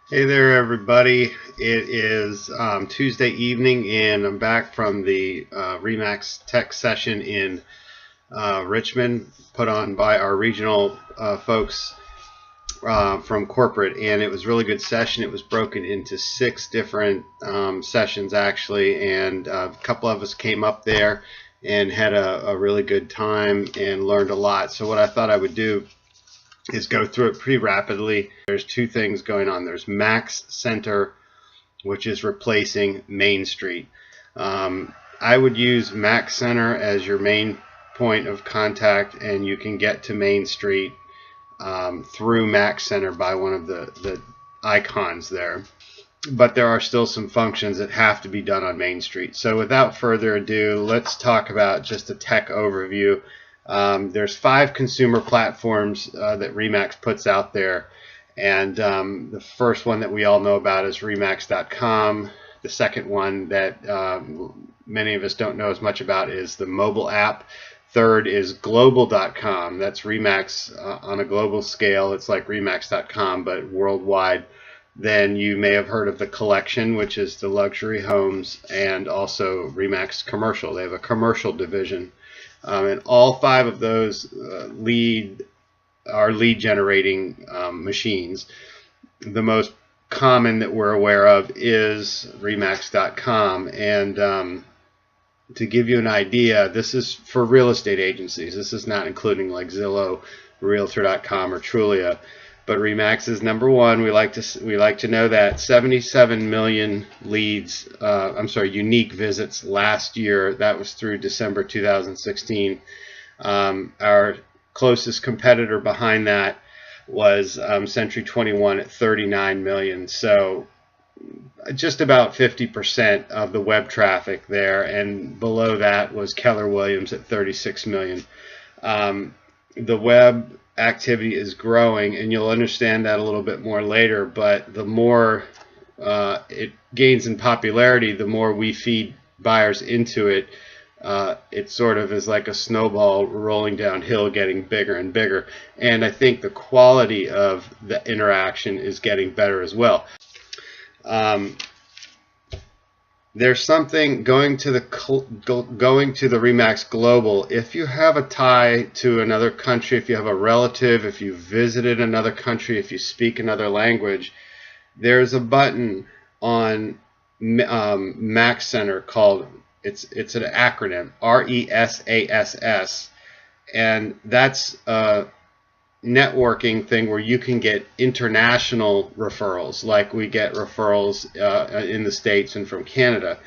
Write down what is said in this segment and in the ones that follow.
Hey there, everybody. It is Tuesday evening, and I'm back from the REMAX Tech session in Richmond, put on by our regional folks from corporate, and it was a really good session. It was broken into 6 different sessions, actually, and a couple of us came up there and had a really good time and learned a lot. So what I thought I would do is go through it pretty rapidly. There's 2 things going on. There's Max Center, which is replacing Main Street. I would use Max Center as your main point of contact, and you can get to Main Street through Max Center by one of the icons there. But there are still some functions that have to be done on Main Street. So without further ado, let's talk about just a tech overview. There's 5 consumer platforms that REMAX puts out there, and the first one that we all know about is REMAX.com. The second one that many of us don't know as much about is the mobile app. Third is global.com. That's REMAX on a global scale. It's like REMAX.com but worldwide. Then you may have heard of the collection, which is the luxury homes, and also REMAX Commercial. They have a commercial division. And all 5 of those are lead generating machines. The most common that we're aware of is REMAX.com. And to give you an idea, this is for real estate agencies. This is not including like Zillow, Realtor.com, or Trulia. But REMAX is number 1. We like to know that 77 million unique visits last year. That was through December 2016. Our closest competitor behind that was Century 21 at 39 million. So just about 50% of the web traffic there, and below that was Keller Williams at 36 million. The web activity is growing, and you'll understand that a little bit more later, but the more it gains in popularity, the more we feed buyers into it. It sort of is like a snowball rolling downhill, getting bigger and bigger, and I think the quality of the interaction is getting better as well. There's something going to the REMAX Global. If you have a tie to another country, if you have a relative, if you visited another country, if you speak another language, there's a button on Max Center called, it's an acronym, RESASS, and that's a networking thing where you can get international referrals, like we get referrals in the States and from Canada.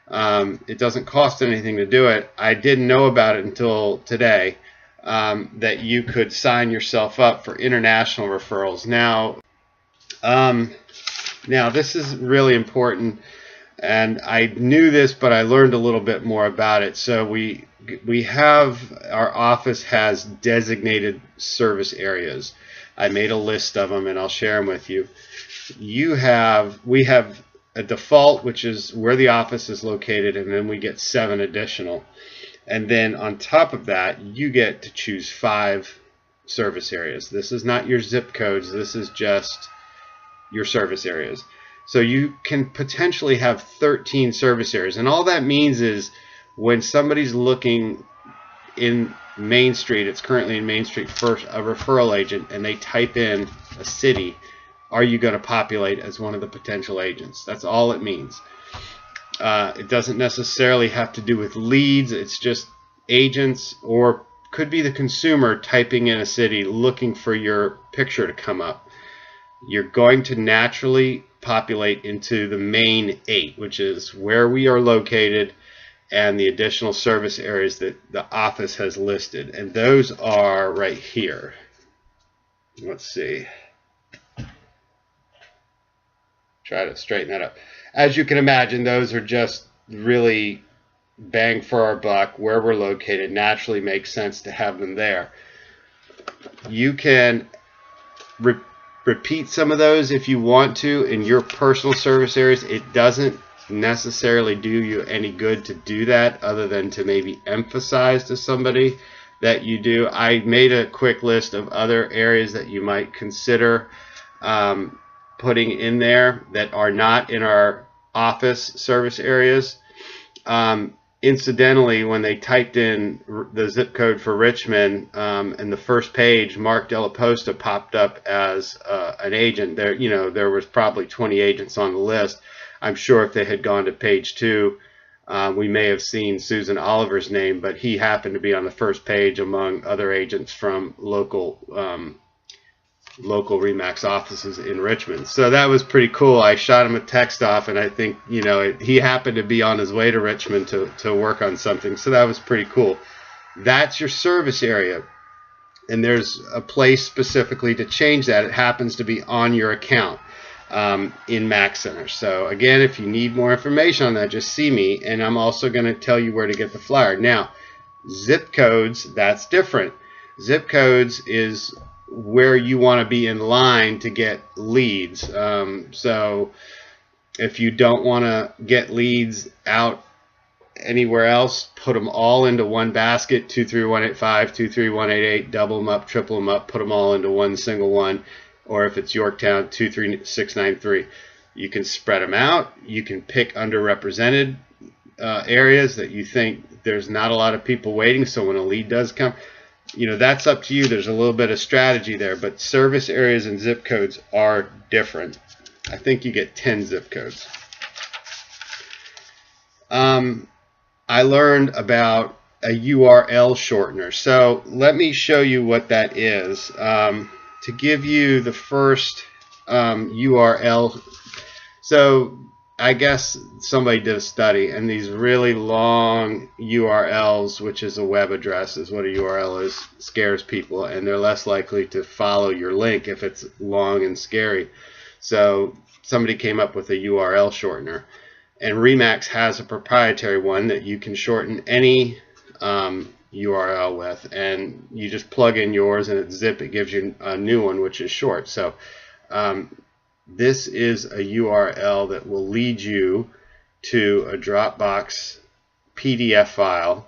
It doesn't cost anything to do it. I didn't know about it until today, that you could sign yourself up for international referrals. Now this is really important, and I knew this, but I learned a little bit more about it. So our office has designated service areas. I made a list of them, and I'll share them with you. We have a default, which is where the office is located, and then we get 7 additional. And then on top of that, you get to choose 5 service areas. This is not your zip codes. This is just your service areas. So you can potentially have 13 service areas, and all that means is when somebody's looking in Main Street, it's currently in Main Street for a referral agent, and they type in a city, are you going to populate as one of the potential agents? That's all it means. It doesn't necessarily have to do with leads. It's just agents, or could be the consumer typing in a city looking for your picture to come up. You're going to naturally populate into the main 8, which is where we are located, and the additional service areas that the office has listed, and those are right here. Let's see. Try to straighten that up. As you can imagine, those are just really bang for our buck. Where we're located naturally makes sense to have them there. You can repeat some of those if you want to in your personal service areas. It doesn't necessarily do you any good to do that, other than to maybe emphasize to somebody that you do. I made a quick list of other areas that you might consider. putting in there that are not in our office service areas. Incidentally, when they typed in the zip code for Richmond, and the first page, Mark Della Posta popped up as an agent. There, there was probably 20 agents on the list. I'm sure if they had gone to page 2, we may have seen Susan Oliver's name, but he happened to be on the first page among other agents from local REMAX offices in Richmond. So that was pretty cool. I shot him a text off, and I think, he happened to be on his way to Richmond to work on something. So that was pretty cool. That's your service area. And there's a place specifically to change that. It happens to be on your account in Max Center. So again, if you need more information on that, just see me. And I'm also going to tell you where to get the flyer. Now, zip codes, that's different. Zip codes is where you want to be in line to get leads. So if you don't want to get leads out anywhere else, put them all into one basket: 23185, 23188, double them up, triple them up, put them all into one single one. Or if it's Yorktown, 23693. You can spread them out. You can pick underrepresented areas that you think there's not a lot of people waiting, so when a lead does come, that's up to you. There's a little bit of strategy there, but service areas and zip codes are different. I think you get 10 zip codes. I learned about a URL shortener. So let me show you what that is. To give you the first URL, so I guess somebody did a study, and these really long URLs, which is a web address, is what a URL is, scares people, and they're less likely to follow your link if it's long and scary. So somebody came up with a URL shortener, and REMAX has a proprietary one that you can shorten any URL with, and you just plug in yours and it gives you a new one which is short. So this is a URL that will lead you to a Dropbox PDF file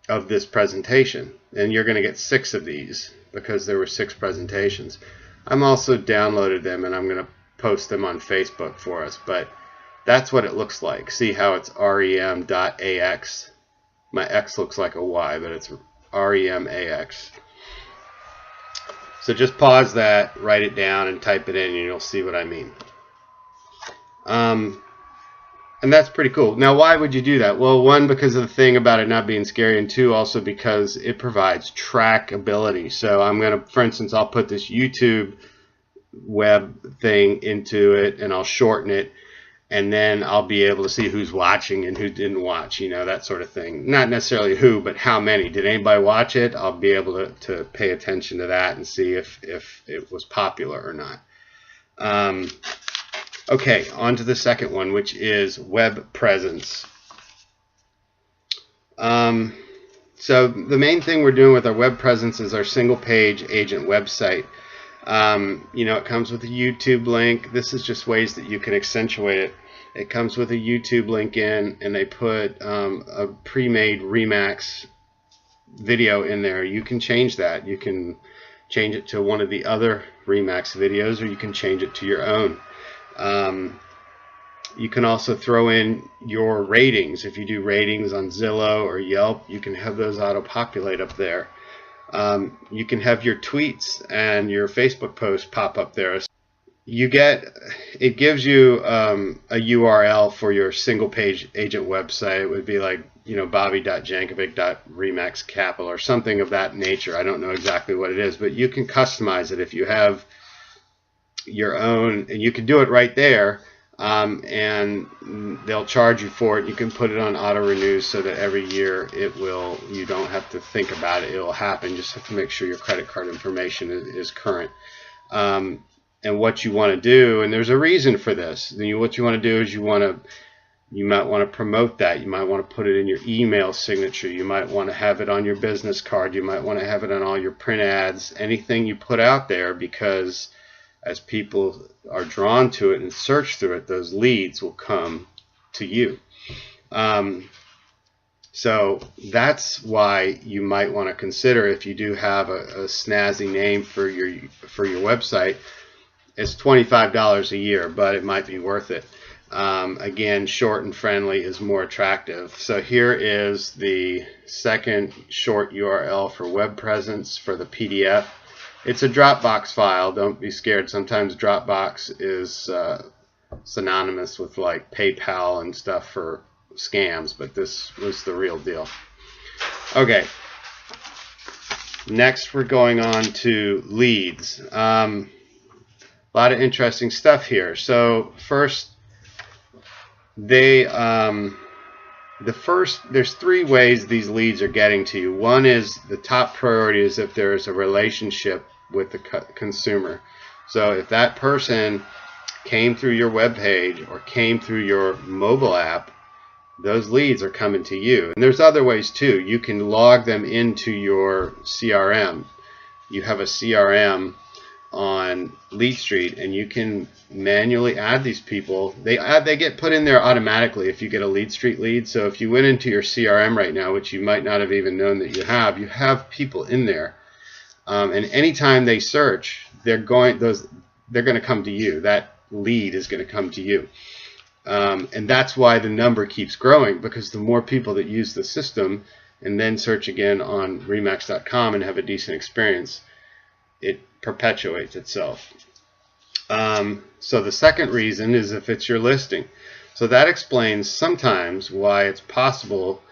of this presentation, and you're going to get 6 of these because there were 6 presentations. I'm also downloaded them, and I'm going to post them on Facebook for us, but that's what it looks like. See how it's rem.ax. My X looks like a Y, but it's REMAX. So just pause that, write it down, and type it in, and you'll see what I mean. And that's pretty cool. Now, why would you do that? Well, 1, because of the thing about it not being scary, and 2, also because it provides trackability. So I'm going to, for instance, I'll put this YouTube web thing into it, and I'll shorten it, and then I'll be able to see who's watching and who didn't watch, that sort of thing. Not necessarily who, but how many. Did anybody watch it? I'll be able to pay attention to that and see if it was popular or not. Okay, on to the second one, which is web presence. So the main thing we're doing with our web presence is our single page agent website. It comes with a YouTube link. This is just ways that you can accentuate it. It comes with a YouTube link in, and they put a pre-made REMAX video in there. You can change that. You can change it to one of the other REMAX videos, or you can change it to your own. You can also throw in your ratings. If you do ratings on Zillow or Yelp, you can have those auto-populate up there. You can have your tweets and your Facebook posts pop up there. It gives you a URL for your single page agent website. It would be like, bobby.jankovic.remaxcapital or something of that nature. I don't know exactly what it is, but you can customize it if you have your own, and you can do it right there. And they'll charge you for it. You can put it on auto renews so that every year you don't have to think about it. It'll happen. You just have to make sure your credit card information is current. And what you want to do, and there's a reason for this. What you want to do is you might want to promote that. You might want to put it in your email signature. You might want to have it on your business card. You might want to have it on all your print ads, anything you put out there, because as people are drawn to it and search through it, those leads will come to you. So that's why you might want to consider, if you do have a snazzy name for your website, It's $25 a year, but it might be worth it. Again, short and friendly is more attractive. So here is the second short URL for web presence for the PDF. It's a Dropbox file. Don't be scared. Sometimes Dropbox is synonymous with like PayPal and stuff for scams, but this was the real deal. Okay. Next, we're going on to leads. A lot of interesting stuff here. So first, there's 3 ways these leads are getting to you. One is the top priority is if there is a relationship with the consumer. So if that person came through your web page or came through your mobile app, those leads are coming to you. And there's other ways too. You can log them into your CRM. You have a CRM on LeadStreet, and you can manually add these people. They get put in there automatically if you get a LeadStreet lead. So if you went into your CRM right now, which you might not have even known that you have people in there, and anytime they search, they're going to come to you. That lead is going to come to you. And that's why the number keeps growing, because the more people that use the system and then search again on REMAX.com and have a decent experience, it perpetuates itself. So the second reason is if it's your listing. So that explains sometimes why it's possible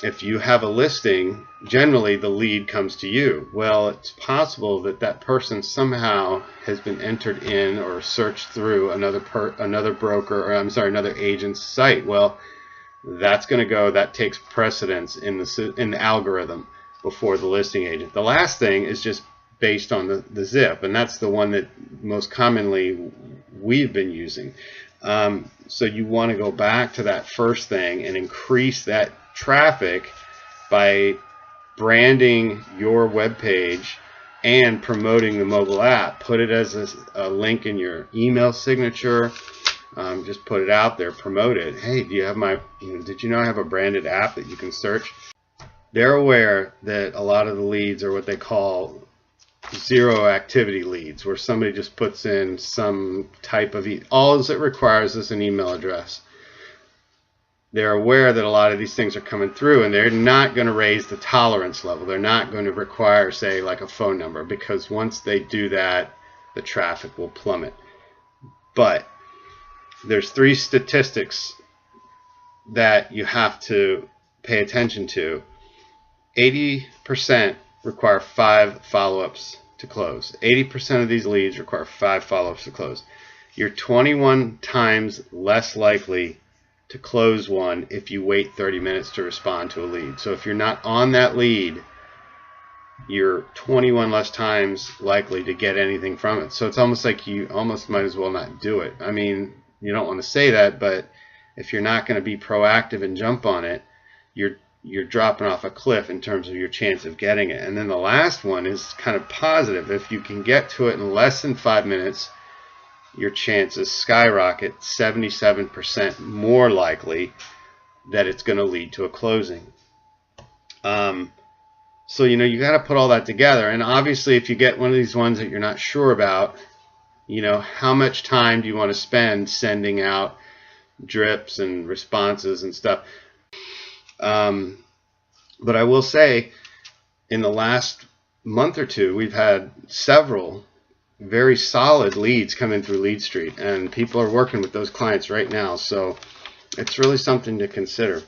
if you have a listing, generally the lead comes to you. Well, it's possible that that person somehow has been entered in or searched through another broker, or I'm sorry, another agent's site. Well, that takes precedence in the algorithm before the listing agent. The last thing is just based on the zip, and that's the one that most commonly we've been using. So you want to go back to that first thing and increase that traffic by branding your web page and promoting the mobile app. Put it as a link in your email signature. Just put it out there, promote it. Hey, do you have did you know I have a branded app that you can search? They're aware that a lot of the leads are what they call zero activity leads, where somebody just puts in some type of all it requires is an email address. They're aware that a lot of these things are coming through, and they're not going to raise the tolerance level. They're not going to require, say, like a phone number, because once they do that, the traffic will plummet. But there's 3 statistics that you have to pay attention to. 80% require 5 follow-ups to close. 80% of these leads require 5 follow-ups to close. You're 21 times less likely to close one if you wait 30 minutes to respond to a lead. So if you're not on that lead, you're 21 less times likely to get anything from it. So it's almost like you almost might as well not do it. I mean, you don't want to say that, but if you're not going to be proactive and jump on it, you're dropping off a cliff in terms of your chance of getting it. And then the last one is kind of positive. If you can get to it in less than 5 minutes, your chances skyrocket, 77% more likely that it's going to lead to a closing. So you got to put all that together. And obviously, if you get one of these ones that you're not sure about, how much time do you want to spend sending out drips and responses and stuff? But I will say, in the last month or two, we've had several very solid leads coming through LeadStreet, and people are working with those clients right now. So it's really something to consider.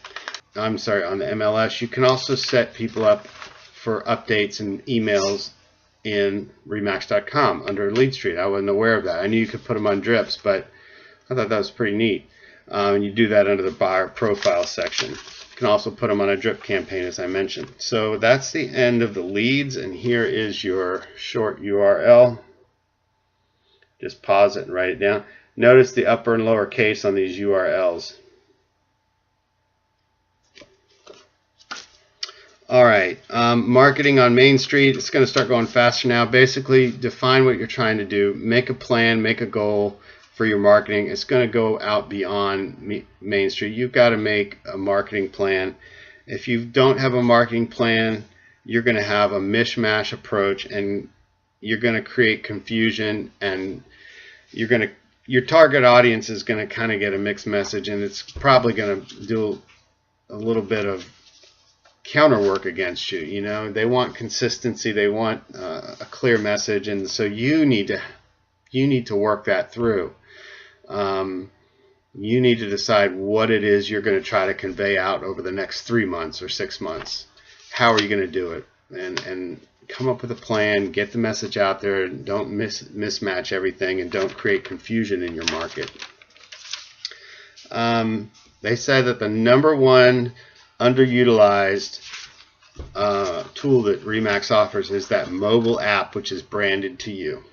I'm sorry, on the MLS, you can also set people up for updates and emails in REMAX.com under LeadStreet. I wasn't aware of that. I knew you could put them on drips, but I thought that was pretty neat. And you do that under the buyer profile section. You can also put them on a drip campaign, as I mentioned. So that's the end of the leads, and here is your short URL. Just pause it and write it down. Notice the upper and lower case on these URLs. All right, marketing on Main Street. It's going to start going faster now. Basically, define what you're trying to do. Make a plan, make a goal for your marketing. It's going to go out beyond Main Street. You've got to make a marketing plan. If you don't have a marketing plan, you're going to have a mishmash approach, and you're going to create confusion, and your target audience is going to kind of get a mixed message, and it's probably going to do a little bit of counter work against you. You know, they want consistency, they want a clear message, and so you need to work that through. You need to decide what it is you're going to try to convey out over the next 3 months or 6 months. How are you going to do it? And come up with a plan, get the message out there, don't mismatch everything, and don't create confusion in your market. They said that the #1 underutilized tool that REMAX offers is that mobile app, which is branded to you.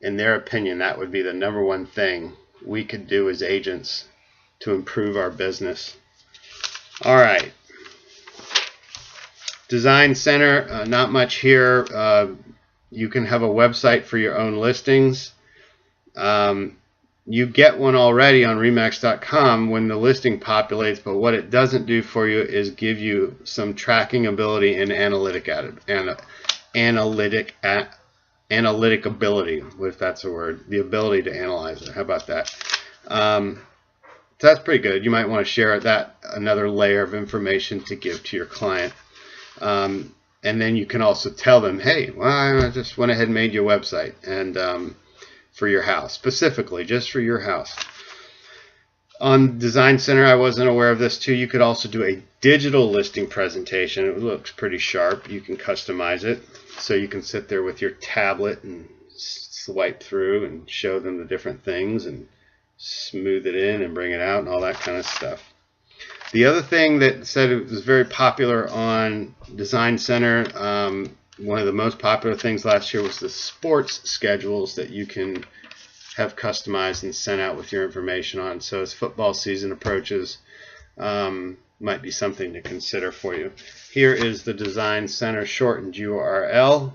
In their opinion, that would be the #1 thing we could do as agents to improve our business. All right. Design Center, not much here. You can have a website for your own listings. You get one already on REMAX.com when the listing populates, but what it doesn't do for you is give you some tracking ability and analytic ability, if that's a word, the ability to analyze it. How about that? So that's pretty good. You might want to share that, another layer of information to give to your client. And then you can also tell them, hey, well, I just went ahead and made your website, and for your house, specifically just for your house. On Design Center, I wasn't aware of this too. You could also do a digital listing presentation. It looks pretty sharp. You can customize it, so you can sit there with your tablet and swipe through and show them the different things and smooth it in and bring it out and all that kind of stuff. The other thing that said it was very popular on Design Center, one of the most popular things last year was the sports schedules that you can have customized and sent out with your information on. So as football season approaches, might be something to consider for you. Here is the Design Center shortened URL.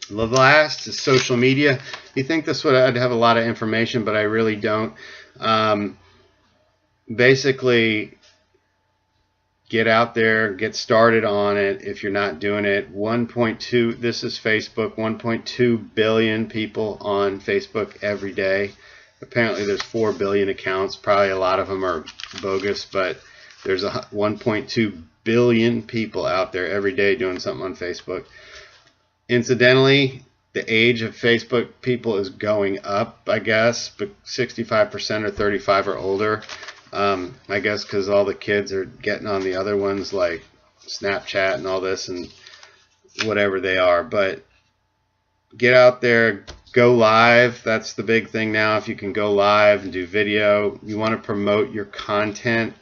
The last is social media. You think this would I'd have a lot of information, but I really don't. Basically, get out there, get started on it if you're not doing it. 1.2, this is Facebook, 1.2 billion people on Facebook every day. Apparently there's 4 billion accounts. Probably a lot of them are bogus, but there's 1.2 billion people out there every day doing something on Facebook. Incidentally, the age of Facebook people is going up, I guess, but 65% or 35 or older. I guess because all the kids are getting on the other ones like Snapchat and all this and whatever they are. But get out there, go live. That's the big thing now. If you can go live and do video, you want to promote your content.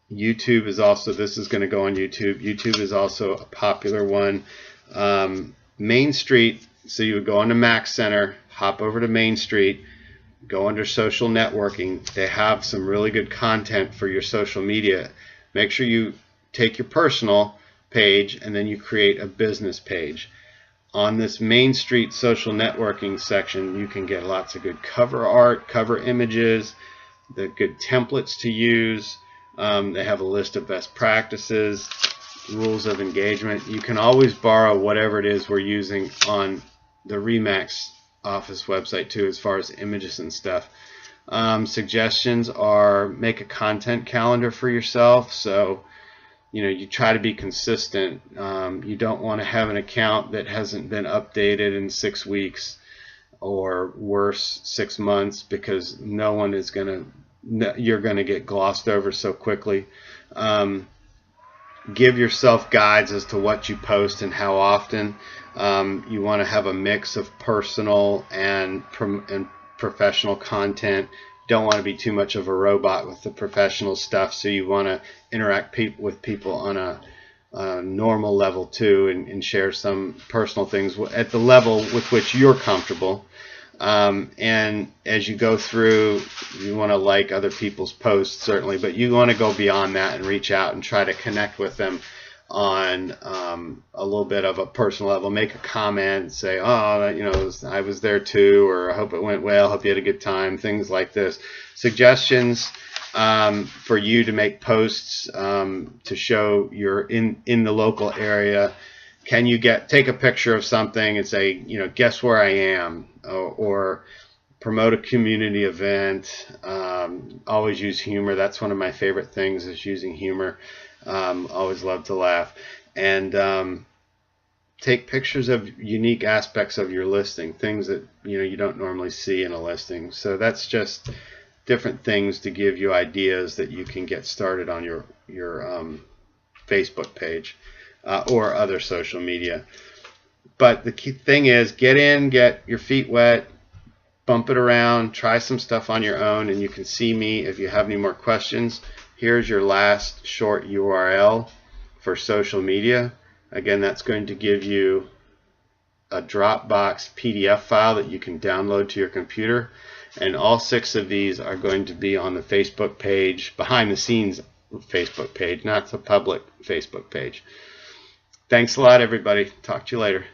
YouTube is also, this is going to go on YouTube. YouTube is also a popular one. Main Street, so you would go onto Max Center, hop over to Main Street, go under social networking. They have some really good content for your social media. Make sure you take your personal page and then you create a business page. On this Main Street social networking section, you can get lots of good cover art, cover images, the good templates to use. They have a list of best practices, rules of engagement. You can always borrow whatever it is we're using on the REMAX office website too, as far as images and stuff. Suggestions are make a content calendar for yourself. So, you know, you try to be consistent. You don't want to have an account that hasn't been updated in 6 weeks or worse, 6 months, because no one is going to, you're going to get glossed over so quickly. Give yourself guides as to what you post and how often. You want to have a mix of personal and professional content. Don't want to be too much of a robot with the professional stuff, so you want to interact with people on a normal level too, and share some personal things at the level with which you're comfortable. And as you go through, you want to like other people's posts, certainly, but you want to go beyond that and reach out and try to connect with them on a little bit of a personal level. Make a comment, say, oh, you know, I was there too, or I hope it went well, hope you had a good time, things like this. Suggestions, for you to make posts to show you're in the local area. Can you take a picture of something and say, you know, guess where I am, or promote a community event. Always use humor. That's one of my favorite things, is using humor. Always love to laugh. And take pictures of unique aspects of your listing, things that you don't normally see in a listing. So that's just different things to give you ideas that you can get started on your Facebook page or other social media. But the key thing is, get in, get your feet wet, bump it around, try some stuff on your own, and you can see me if you have any more questions. Here's your last short URL for social media. Again, that's going to give you a Dropbox PDF file that you can download to your computer. And all 6 of these are going to be on the Facebook page, behind the scenes Facebook page, not the public Facebook page. Thanks a lot, everybody. Talk to you later.